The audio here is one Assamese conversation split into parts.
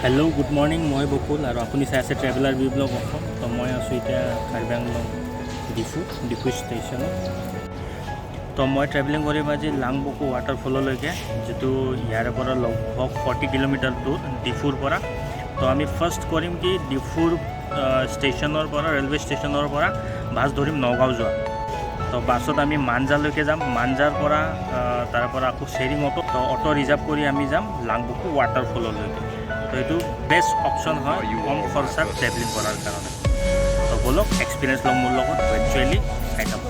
हेलो गुड मर्निंग मैं बकुल और अपनी चाই আছে ट्रेवलर बी ब्लग অসম तो मैं आसो इतना कार्बिआंगलং डिफू स्टेशन तो मैं ट्रेवलिंग करिम आज लांगबुकु वाटरफलলৈকে যেটো ইয়াৰে পৰা लगभग 40 किलोमीटर दूर डिफुर পৰা तो आम फार्स्ट करिम कि डिफुर स्टेशनर পৰা रेलवे स्टेशनर পৰা बास धरिम नगाँव जा तो बासत आम मानजाলৈকে যাম मानजार পৰা तार পৰা আকৌ शेयरिंग अटो रिजार्व কৰি আমি যাম लांगबुकु वाटरफलলৈকে तो ये बेस्ट ऑप्शन है कम खर्चात ट्रेवलिंग करार कारण तो बोलो एक्सपीरियंस लो मोर लगत वर्चुअली आइटम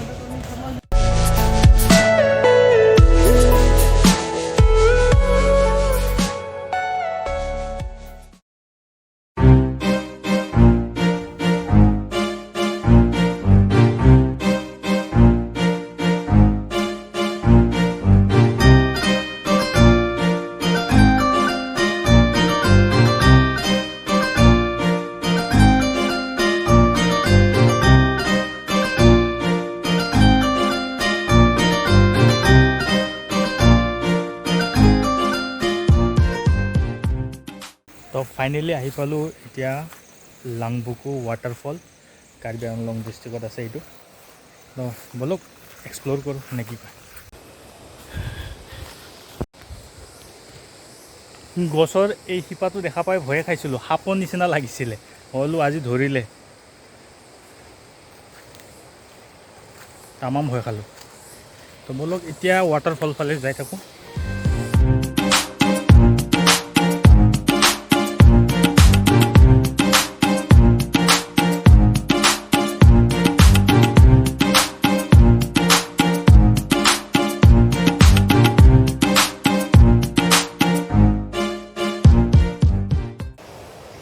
तो फाइनली आहि पालो इतना लांगबुकु वाटरफल कार्बिआंगलং डिस्ट्रिक्ट आछे एटू तो बोलक एक्सप्लोर करो ने कि गছৰ এই শিপাটো দেখা পাই ভয় খাইছিলো সাপৰ নিচিনা লাগিছিলে হলো আজি ধৰিলে তামাম ভয় খালো তো बोलक এতিয়া वाटरफल ফালে যাই থাকো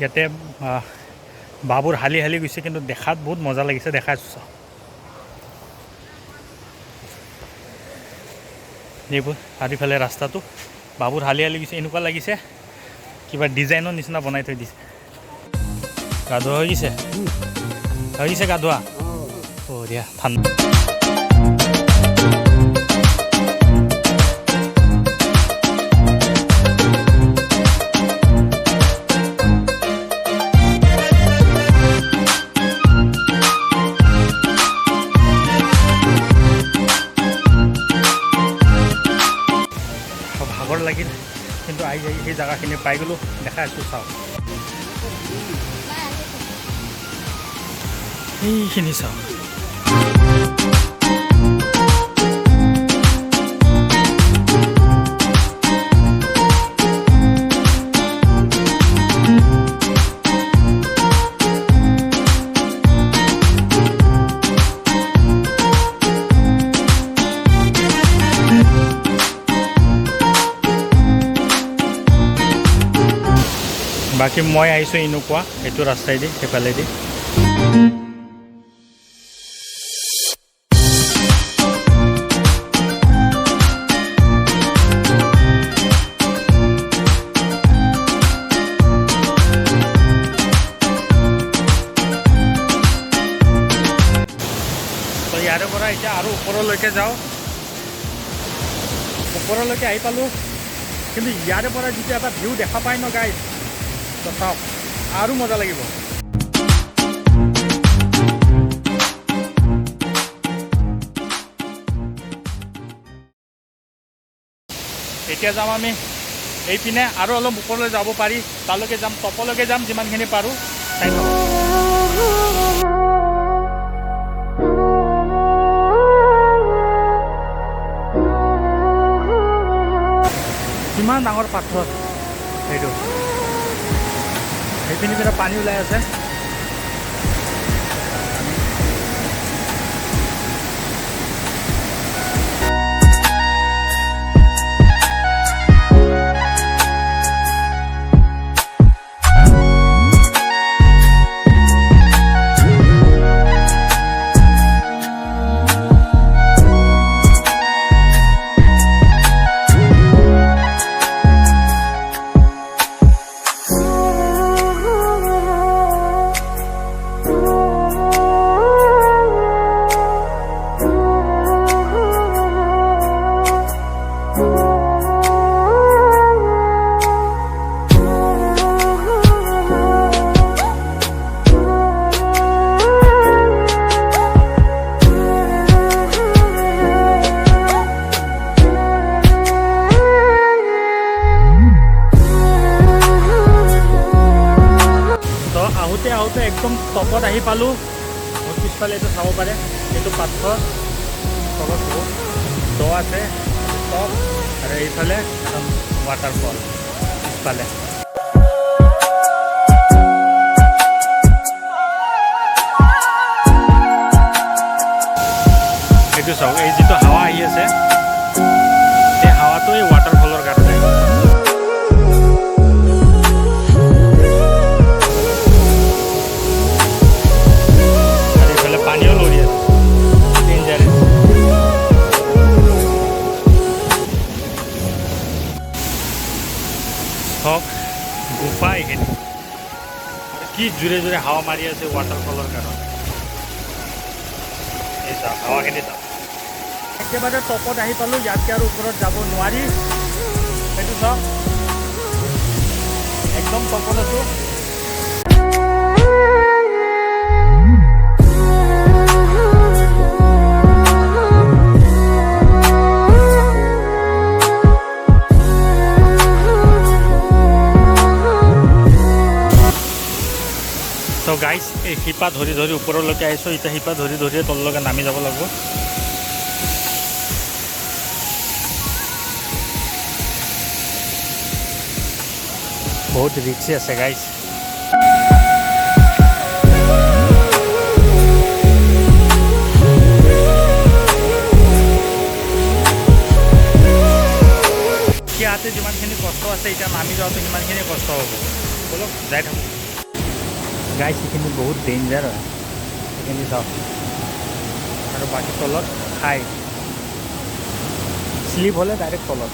ইয়াতে বাবুৰ হালি হালি গৈছে কিন্তু দেখাত বহুত মজা লাগিছে দেখাইছো এইবোৰ চাৰিফালে ৰাস্তাটো বাবুৰ হালি হালি গৈছে এনেকুৱা লাগিছে কিবা ডিজাইনৰ নিচিনা বনাই থৈ দিছে গাধোৱা হৈ গৈছে গাধোৱা বঢ়িয়া ঠাণ্ডা ভাগৰ লাগিল কিন্তু আহি যাই সেই জায়গাখিনি পাই গলো দেখা আছো চাও এইখিনি চাও बाकी मैं आईसो इनुका एटू रास्ताएदी सेफालेदी तो यारे পৰা এতিয়া আৰু ওপৰলৈকে যাও ওপৰলৈকে আহি পালো কিন্তু ইয়াৰে পৰা যেটো এটা ভিউ দেখা পাই ন গাইজ तो साफ आरु मजा लगे এতিয়া যাম আমি এইপিনে আৰু অলপ ওপৰলৈ যাব পাৰি তালৈকে যাম টপলৈকে যাম যিমানখিনি পাৰো চাই থাকক কিমান ডাঙৰ পাথৰ এইটো এইপিনে পৰা পানী ওলাই আছে আহোঁতে আহোঁতে একদম টপত আহি পালোঁ। মোৰ পিছফালে এইটো চাব পাৰে, এইটো পাথৰ তলত বহুত দ আছে টপ, আৰু এইফালে এখন ৱাটাৰফল পিছফালে। এইটো চাওক, এই যিটো হাৱা আহি আছে, এই হাৱাটো এই ৱাটাৰফলৰ কাৰণে। আৰু এইফালে পানীও লৰি আছে, ডেঞ্জাৰাছ। হওক গুফা এইখিনি, কি জোৰে জোৰে হাৱা মাৰি আছে ৱাটাৰফলৰ কাৰণে। এই চাওক হাৱাখিনি চাওক, একেবাৰে টপত আহি পালোঁ। ইয়াতকৈ আৰু ওপৰত যাব নোৱাৰি। সেইটো চাওক, একদম টপত আছোঁ। তো গাইজ, এই শিপা ধৰি ধৰি ওপৰলৈকে আহিছোঁ। এতিয়া শিপা ধৰি ধৰিয়ে তললৈকে নামি যাব লাগিব। বহুত ৰিক্সি আছে গাইজ। ইয়াতে যিমানখিনি কষ্ট আছে, এতিয়া নামি যাওঁতে সিমানখিনি কষ্ট হ'ব। বলক যাই থাকোঁ। গাইজ সেইখিনি বহুত ডেঞ্জাৰ হয়, সেইখিনি চাওক। আৰু বাকী তলত খাই শ্লিপ হ'লে ডাইৰেক্ট তলত।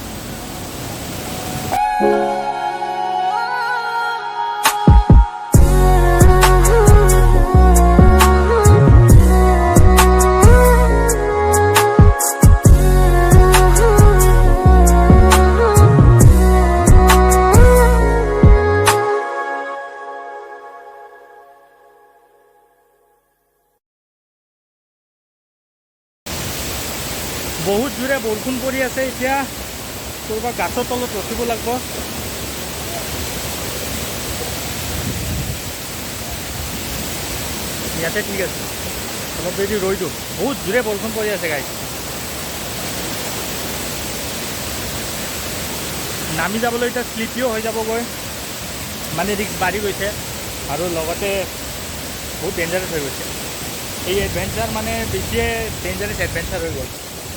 বহুত জোৰে বৰষুণ পৰি আছে। এতিয়া ক'ৰবাত গাছৰ তলত ৰখিব লাগিব। ইয়াতে ঠিক আছে, অলপ দেৰি ৰৈ দিওঁ। বহুত জোৰে বৰষুণ পৰি আছে গাইজ। নামি যাবলৈ এতিয়া শ্লিপিও হৈ যাবগৈ, মানে ৰিক্স বাঢ়ি গৈছে। আৰু লগতে বহুত ডেঞ্জাৰাছ হৈ গৈছে। এই এডভেঞ্চাৰ মানে বেছিয়ে ডেঞ্জাৰাছ এডভেঞ্চাৰ হৈ গ'ল।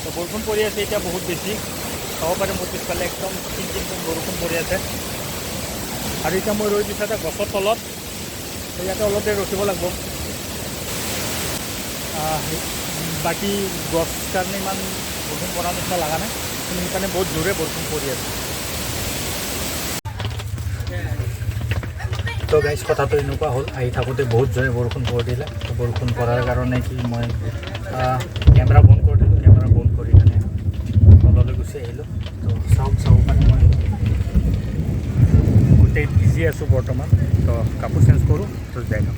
তো বৰষুণ পৰি আছে এতিয়া বহুত বেছি, চাব পাৰে মোৰ পিছফালে একদম কিন কিন বৰষুণ পৰি আছে। আৰু এতিয়া মই ৰৈ দিছোঁ এটা গছৰ তলত। তো ইয়াতে অলপ দেৰি ৰখিব লাগিব। বাকী গছ কাৰণে ইমান বৰষুণ পৰা নিচিনা লগা নাই, কিন্তু সেইকাৰণে বহুত জোৰে বৰষুণ পৰি আছে। তো গাইজ কথাটো এনেকুৱা হ'ল, আহি থাকোঁতে বহুত জোৰে বৰষুণ পৰি দিলে। তো বৰষুণ পৰাৰ কাৰণে কি মই কেমেৰা বন্ধ কৰি দিলোঁ। কেমেৰা বন্ধ কৰি কিনে তললৈ গুচি আহিলোঁ। তো চাব মানে মই গোটেই ভিজি আছোঁ বৰ্তমান। তো কাপোৰ চেঞ্জ কৰোঁ, তো যাই যাওঁ।